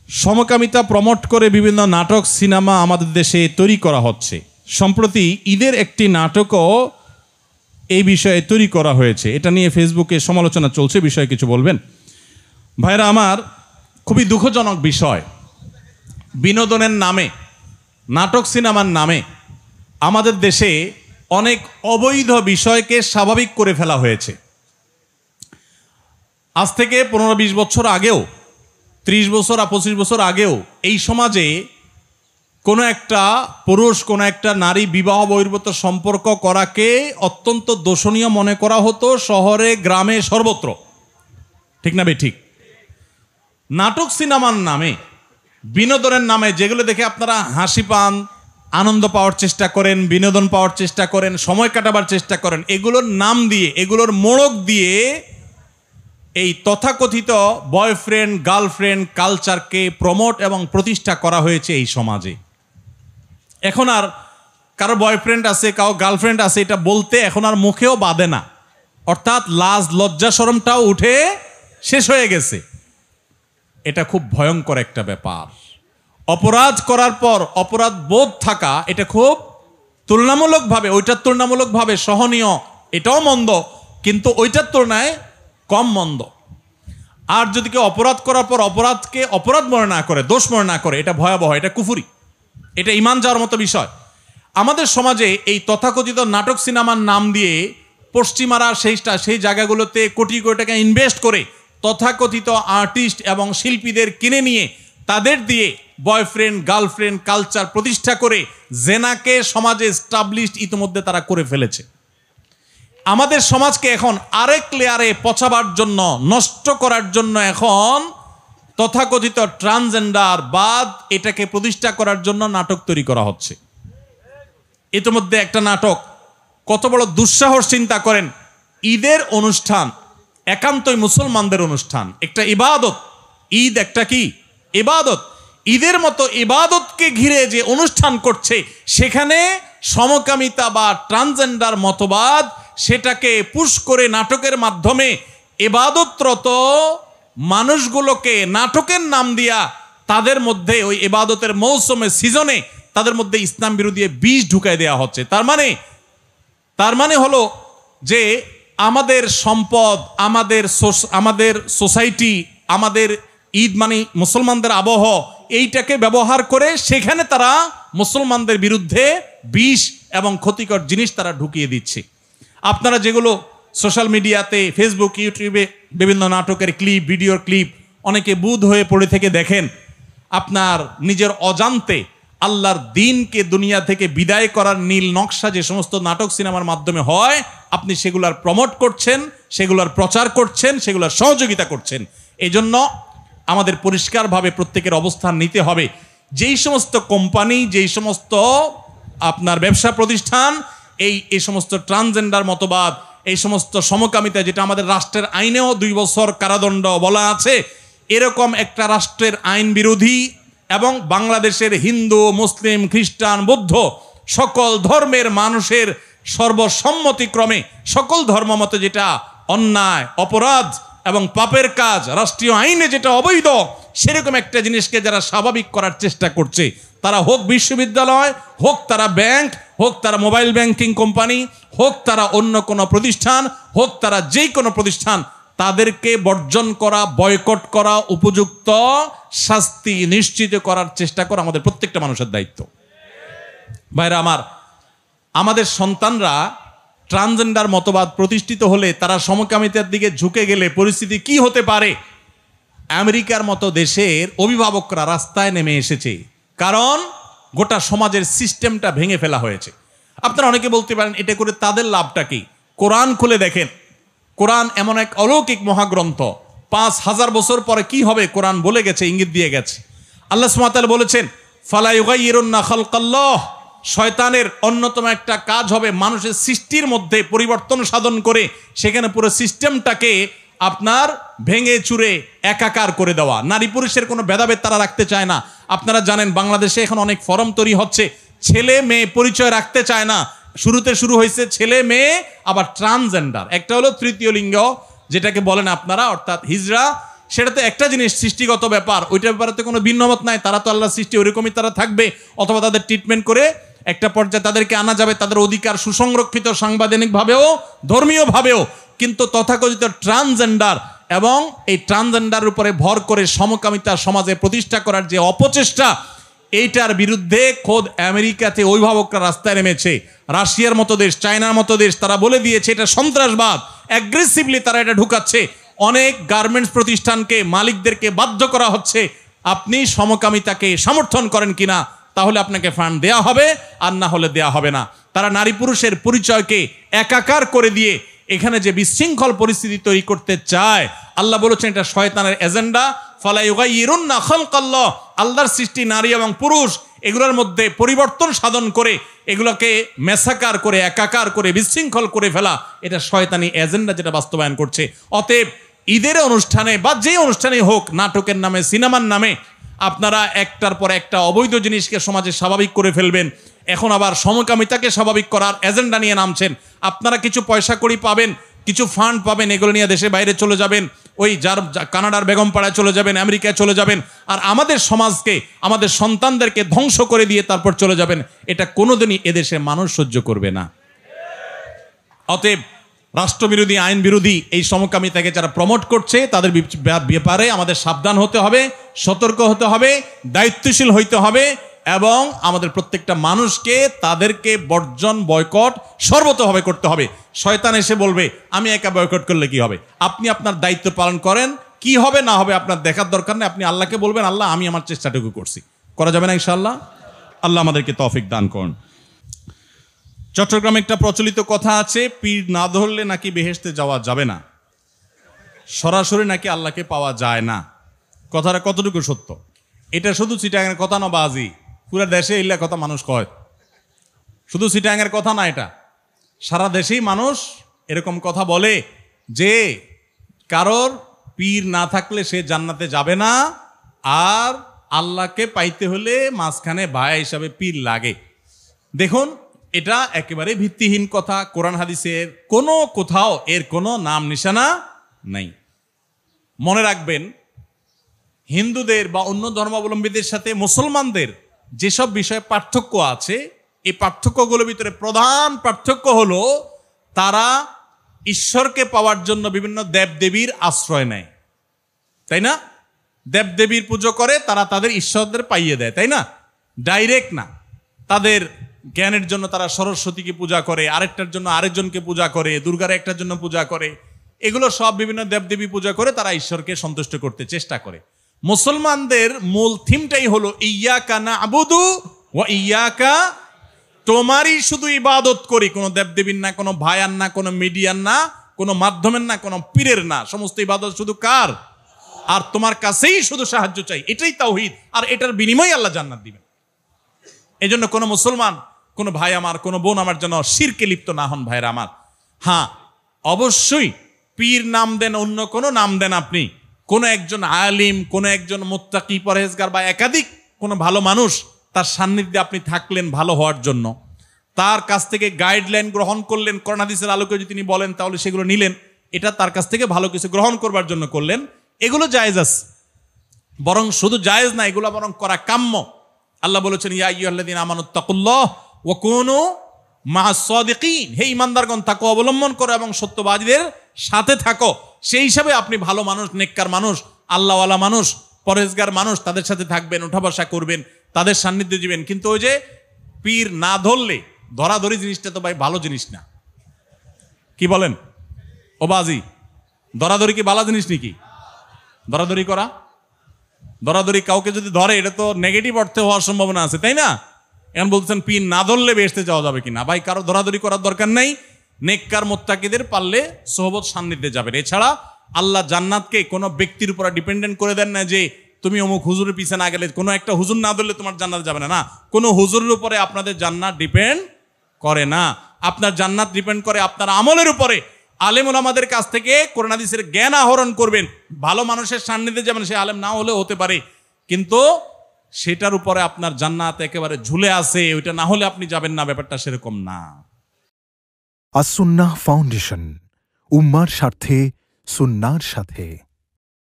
সমকামিতা প্রমোট করে বিভিন্ন নাটক সিনেমা আমাদের দেশে তৈরি করা হচ্ছে। সম্প্রতি ঈদের একটি নাটকও এই বিষয়ে তৈরি করা হয়েছে। এটা নিয়ে ফেসবুকে সমালোচনা চলছে, বিষয়ে কিছু বলবেন? ভাইরা আমার, খুবই দুঃখজনক বিষয়, বিনোদনের নামে, নাটক সিনেমার নামে আমাদের দেশে অনেক অবৈধ বিষয়কে স্বাভাবিক করে ফেলা হয়েছে। আজ থেকে 15-20 বছর আগেও, 30 বছর আর 25 বছর আগেও এই সমাজে কোনো একটা পুরুষ কোনো একটা নারী বিবাহ বহির্ভূত সম্পর্ক করাকে অত্যন্ত দোষণীয় মনে করা হতো, শহরে গ্রামে সর্বত্র। ঠিক না ঠিক? নাটক সিনেমার নামে, বিনোদনের নামে যেগুলো দেখে আপনারা হাসি পান, আনন্দ পাওয়ার চেষ্টা করেন, বিনোদন পাওয়ার চেষ্টা করেন, সময় কাটাবার চেষ্টা করেন, এগুলোর নাম দিয়ে, এগুলোর মোড়ক দিয়ে এই তথাকথিত বয়ফ্রেন্ড গার্লফ্রেন্ড কালচারকে প্রমোট এবং প্রতিষ্ঠা করা হয়েছে এই সমাজে। এখন আর কারো বয়ফ্রেন্ড আছে, কারো গার্লফ্রেন্ড আছে এটা বলতে এখন আর মুখেও বাধে না, অর্থাৎ লাজ লজ্জা শরমটাও উঠে শেষ হয়ে গেছে। এটা খুব ভয়ঙ্কর একটা ব্যাপার। অপরাধ করার পর অপরাধ বোধ থাকা, এটা খুব তুলনামূলকভাবে, ওইটার তুলনামূলকভাবে সহনীয়, এটাও মন্দ, কিন্তু ওইটার তুলনায় কম মন্দ। আর যদি কেউ অপরাধ করার পর অপরাধকে অপরাধ মনে না করে, দোষ মনে না করে, এটা ভয়াবহ, এটা কুফরি, এটা ঈমান যাওয়ার মতো বিষয়। আমাদের সমাজে এই তথাকথিত নাটক সিনেমার নাম দিয়ে পশ্চিমারা সেই জায়গাগুলোতে কোটি কোটি টাকা ইনভেস্ট করে তথাকথিত আর্টিস্ট এবং শিল্পীদের কিনে নিয়ে তাদের দিয়ে বয়ফ্রেন্ড গার্লফ্রেন্ড কালচার প্রতিষ্ঠা করে জেনাকে সমাজে এস্টাবলিশড ইতিমধ্যে তারা করে ফেলেছে। আমাদের সমাজকে এখন আরেক লেয়ারে পচাবার জন্য, নষ্ট করার জন্য এখন তথাকথিত ট্রান্সজেন্ডার বাদ এটাকে প্রতিষ্ঠা করার জন্য নাটক তৈরি করা হচ্ছে। ইতিমধ্যে একটা নাটক, কত বড় দুঃসাহস চিন্তা করেন, ঈদের অনুষ্ঠান একান্তই মুসলমানদের অনুষ্ঠান, একটা ইবাদত। ঈদ একটা কি ইবাদত, ঈদের মতো ইবাদতকে ঘিরে যে অনুষ্ঠান করছে সেখানে সমকামিতা বা ট্রান্সজেন্ডার মতবাদ সেটাকে পুশ করে নাটকের মাধ্যমে ইবাদতরত মানুষগুলোকে নাটকের নাম দিয়া তাদের মধ্যে ওই ইবাদতের মৌসুমে সিজনে তাদের মধ্যে ইসলাম বিরোধী বীজ ঢুকায় দেওয়া হচ্ছে। তার মানে হলো যে আমাদের সম্পদ, আমাদের সোসাইটি, আমাদের ঈদ মানে মুসলমানদের আবহ, এইটাকে ব্যবহার করে সেখানে তারা মুসলমানদের বিরুদ্ধে বিষ এবং ক্ষতিকর জিনিস তারা ঢুকিয়ে দিচ্ছে। আপনারা যেগুলো সোশ্যাল মিডিয়াতে, ফেসবুক, ইউটিউবে বিভিন্ন নাটকের ক্লিপ, ভিডিওর ক্লিপ অনেকে বুধ হয়ে পড়ে থেকে দেখেন, আপনার নিজের অজান্তে আল্লাহর দ্বীনকে দুনিয়া থেকে বিদায় করার নীল নকশা যে সমস্ত নাটক সিনেমার মাধ্যমে হয়, আপনি সেগুলার প্রমোট করছেন, সেগুলার প্রচার করছেন, সেগুলার সহযোগিতা করছেন। এই জন্য আমাদের পরিষ্কারভাবে প্রত্যেকের অবস্থান নিতে হবে। যেই সমস্ত কোম্পানি, যেই সমস্ত আপনার ব্যবসা প্রতিষ্ঠান এই সমস্ত ট্রান্সজেন্ডার মতবাদ, এই সমস্ত সমকামিতা, যেটা আমাদের রাষ্ট্রের আইনেও 2 বছর কারাদণ্ড বলা আছে, এরকম একটা রাষ্ট্রের আইন বিরোধী এবং বাংলাদেশের হিন্দু, মুসলিম, খ্রিস্টান, বৌদ্ধ সকল ধর্মের মানুষের সর্বসম্মতিক্রমে সকল ধর্মমতে যেটা অন্যায়, অপরাধ এবং পাপের কাজ, রাষ্ট্রীয় আইনে যেটা অবৈধ, সেরকম একটা জিনিসকে যারা স্বাভাবিক করার চেষ্টা করছে, তারা হোক বিশ্ববিদ্যালয়, হোক তারা ব্যাংক, হোক তারা মোবাইল ব্যাংকিং কোম্পানি, হোক তারা অন্য কোনো প্রতিষ্ঠান, হোক তারা যেই কোনো প্রতিষ্ঠান, তাদেরকে বর্জন করা, বয়কট করা, উপযুক্ত শাস্তি নিশ্চিত করার চেষ্টা করা আমাদের প্রত্যেকটা মানুষের দায়িত্ব। ভাইরা আমার, আমাদের সন্তানরা ট্রান্সজেন্ডার মতবাদ প্রতিষ্ঠিত হলে, তারা সমকামিতার দিকে ঝুঁকে গেলে পরিস্থিতি কি হতে পারে? আমেরিকার মতো দেশের অভিভাবকরা রাস্তায় নেমে এসেছে, কারণ গোটা সমাজের সিস্টেমটা ভেঙে ফেলা হয়েছে। আপনারা অনেকে বলতে পারেন এটা করে তাদের লাভটা কি? কোরআন খুলে দেখেন, কোরআন এমন এক অলৌকিক মহাগ্রন্থ, 5000 বছর পরে কি হবে কোরআন বলে গেছে, ইঙ্গিত দিয়ে গেছে। আল্লাহ সুবহানাহু ওয়া তাআলা বলেছেন, ফালা ইউগাইয়িরুন্না খালকাল্লাহ, শয়তানের অন্যতম একটা কাজ হবে মানুষের সৃষ্টির মধ্যে পরিবর্তন সাধন করে সেখানে পুরো সিস্টেমটাকে আপনার ভেঙে চুরে একাকার করে দেওয়া। নারী পুরুষের কোনো ভেদাভেদ তারা রাখতে চায় না। আপনারা জানেন বাংলাদেশে এখন অনেক ফরম তৈরি হচ্ছে, ছেলে মেয়ে পরিচয় রাখতে চায় না। শুরুতে শুরু হয়েছে ছেলে মেয়ে, আবার ট্রান্সজেন্ডার, একটা হলো তৃতীয় লিঙ্গ যেটাকে বলেন আপনারা, অর্থাৎ হিজড়া, সেটা তো একটা জিনিস, সৃষ্টিগত ব্যাপার, ওইটার ব্যাপারে তো কোনো ভিন্নমত নাই। তারা তো আল্লাহ সৃষ্টি, ওইরকমই তারা থাকবে, অথবা তাদের ট্রিটমেন্ট করে একটা পর্যায়ে তাদেরকে আনা যাবে, তাদের অধিকার সুসংরক্ষিত সাংবিধানিকভাবেও ধর্মীয়ভাবেও। কিন্তু তথাকথিত ট্রান্সজেন্ডার এবং এই ট্রান্সজেন্ডার উপরে ভর করে সমকামিতা সমাজে প্রতিষ্ঠা করার যে অপচেষ্টা, এইটার বিরুদ্ধে খোদ আমেরিকাতে অভিভাবকরা রাস্তায় নেমেছে। রাশিয়ার মতো দেশ, চায়নার মতো দেশ, তারা বলে দিয়েছে এটা সন্ত্রাসবাদ, অ্যাগ্রেসিভলি তারা এটা ঢুকাচ্ছে। অনেক গার্মেন্টস প্রতিষ্ঠানকে, মালিকদেরকে বাধ্য করা হচ্ছে, আপনি সমকামিতাকে সমর্থন করেন কিনা, তাহলে আপনাকে ফান্ড দেয়া হবে, আর না হলে দেয়া হবে না। তারা নারী পুরুষের পরিচয়কে একাকার করে দিয়ে এখানে যে বিশৃঙ্খল পরিস্থিতি তৈরি করতে চায়, আল্লাহ বলেছেন এটা শয়তানের এজেন্ডা। ফালা ইউগাইয়িরুন্না খালকাল্লাহ, আল্লাহর সৃষ্টি নারী এবং পুরুষ, এগুলোর মধ্যে পরিবর্তন সাধন করে এগুলোকে মেসাকার করে, একাকার করে, বিশৃঙ্খল করে ফেলা, এটা শয়তানি এজেন্ডা যেটা বাস্তবায়ন করছে। অতএব ঈদের অনুষ্ঠানে বা যে অনুষ্ঠানেই হোক, নাটকের নামে, সিনেমার নামে আপনারা একটার পর একটা অবৈধ জিনিসকে সমাজে স্বাভাবিক করে ফেলবেন। এখন আবার সমকামিতাকে স্বাভাবিক করার এজেন্ডা নিয়ে নামছেন। আপনারা কিছু পয়সা কড়ি পাবেন, কিছু ফান্ড পাবেন, এগুলো নিয়ে দেশে বাইরে চলে যাবেন, ওই কানাডার বেগমপাড়ায় চলে যাবেন, আমেরিকায় চলে যাবেন, আর আমাদের সমাজকে, আমাদের সন্তানদেরকে ধ্বংস করে দিয়ে তারপর চলে যাবেন। এটা কোনোদিনই এদেশে মানুষ সহ্য করবে না। অতএব রাষ্ট্রবিরোধী, আইন বিরোধী এই সমকামিতাকে যারা প্রমোট করছে, তাদের ব্যাপারে আমাদের সাবধান হতে হবে, সতর্ক হতে হবে, দায়িত্বশীল হইতে হবে, এবং আমাদের প্রত্যেকটা মানুষকে তাদেরকে বর্জন, বয়কট সর্বতভাবে করতে হবে। শয়তান এসে বলবে আমি একা বয়কট করলে কি হবে, আপনি আপনার দায়িত্ব পালন করেন, কি হবে না হবে আপনার দেখার দরকার নেই। আপনি আল্লাহকে বলবেন, আল্লাহ আমি আমার চেষ্টাটুকু করছি। করা যাবে না ইনশাআল্লাহ? আল্লাহ আমাদেরকে তৌফিক দান করুন। চট্টগ্রামে একটা প্রচলিত কথা আছে, পীর না ধরলে নাকি বেহেশতে যাওয়া যাবে না, সরাসরি নাকি আল্লাহকে পাওয়া যায় না। কথাটা কতটুকু সত্য? এটা শুধু চিটাগাংয়ের কথা না বাজি, পুরো দেশে এগুলা কথা মানুষ কয়। শুধু চিটাগাংয়ের কথা না, এটা সারা দেশেই মানুষ এরকম কথা বলে যে কারোর পীর না থাকলে সে জান্নাতে যাবে না, আর আল্লাহকে পাইতে হলে মাঝখানে ভায়া হিসাবে পীর লাগে। দেখুন, এটা একেবারে ভিত্তিহীন কথা। কোরআন হাদিসের কোনো কোথাও এর কোনো নাম নিশানা নাই। মনে রাখবেন, হিন্দুদের বা অন্য ধর্মাবলম্বীদের সাথে মুসলমানদের যেসব বিষয়ে পার্থক্য আছে, এই পার্থক্যগুলোর ভিতরে প্রধান পার্থক্য হলো তারা ঈশ্বরকে পাওয়ার জন্য বিভিন্ন দেবদেবীর আশ্রয় নেয়, তাই না? দেবদেবীর পুজো করে, তারা তাদের ঈশ্বরদের পাইয়ে দেয়, তাই না? ডাইরেক্ট না। তাদের জ্ঞানের জন্য তারা সরস্বতীকে পূজা করে, আরেকটার জন্য আরেকজনকে পূজা করে, দুর্গার একটার জন্য পূজা করে, এগুলো সব বিভিন্ন দেবদেবী পূজা করে তারা ঈশ্বরকে সন্তুষ্ট করতে চেষ্টা করে। মুসলমানদের মূল থিমটাই হলো ইয়াকা না'বুদু ওয়া ইয়াকা, তোমারই শুধু ইবাদত করি, কোনো দেবদেবীর না, কোনো ভায়ার না, কোনো মিডিয়ার না, কোনো মাধ্যমের না, কোনো পীরের না, সমস্ত ইবাদত শুধু কার? আর তোমার কাছেই শুধু সাহায্য চাই, এটাই তাওহীদ। আর এটার বিনিময়ে আল্লাহ জান্নাত দিবেন। এই জন্য কোনো মুসলমান, কোনো ভাই আমার, কোনো বোন আমার যেন শিরকে লিপ্ত না হন, ভাইরা আমার। হ্যাঁ, অবশ্যই পীর নাম দেন, অন্য কোনো নাম দেন আপনি, কোনো একজন আলিম, কোনো একজন মুত্তাকি, পরহেজগার বা একাধিক কোনো ভালো মানুষ, তার সান্নিধ্যে আপনি থাকলেন ভালো হওয়ার জন্য, তার কাছ থেকে গাইডলাইন গ্রহণ করলেন, কোরআন হাদিসের আলোকে যদি তিনি বলেন তাহলে সেগুলো নিলেন, এটা তার কাছ থেকে ভালো কিছু গ্রহণ করবার জন্য করলেন, এগুলো জায়েজ আছে। বরং শুধু জায়েজ না, এগুলো বরং করা কাম্য। আল্লাহ বলেছেন, ইয়া আইয়ুহাল্লাযীনা আমানুত্তাকুল্লাহ ওয়া কুনু মা'আস সাদিকিন, হে ঈমানদারগণ তাকওয়া অবলম্বন করো এবং সত্যবাদীদের সাথে থাকো। সেই হিসাবে আপনি ভালো মানুষ, নেককার মানুষ, আল্লাহওয়ালা মানুষ, পরহেজগার মানুষ, তাদের সাথে থাকবেন, উঠা বসা করবেন, তাদের সান্নিধ্যে দিবেন। কিন্তু ওই যে পীর না ধরলে, ধরাধরি জিনিসটা তো ভাই ভালো জিনিস না। কি বলেন ও বাজি? ধরাধরি কি ভালো জিনিস নাকি? ধরাধরি করা, ধরাধরি কাউকে যদি ধরে, এটা তো নেগেটিভ অর্থে হওয়ার সম্ভাবনা আছে, তাই না? এখন বলছেন পীর না ধরলে বেহেশতে যাওয়া যাবে কিনা। ভাই, কারো ধরাধরি করার দরকার নেই। নেককার মুত্তাকিদের পারলে সোহবত সান্নিধ্যে যাবেন। এছাড়া আল্লাহ জান্নাতকে কোনো ব্যক্তির উপর ডিপেন্ডেন্ট করে দেন না যে তুমি অমুক হুজুরের পিছে না গেলে, কোনো একটা হুজুর না ধরলে তোমার জান্নাত যাবে না। না, কোনো হুজুরের উপরে আপনাদের জান্নাত ডিপেন্ড করে না। আপনার জান্নাত ডিপেন্ড করে আপনার আমলের উপরে। আলেম ওলামাদের কাছ থেকে কোরআন হাদিসের জ্ঞান আহরণ করবেন, ভালো মানুষের সান্নিধ্যে যাবেন, সে আলেম না হলেও হতে পারে, কিন্তু সেটার উপরে আপনার জান্নাত একেবারে ঝুলে আছে, ওইটা না হলে আপনি যাবেন না, ব্যাপারটা সেরকম না। আস-সুন্নাহ ফাউন্ডেশন, উম্মার স্বার্থে সুন্নাহর সাথে।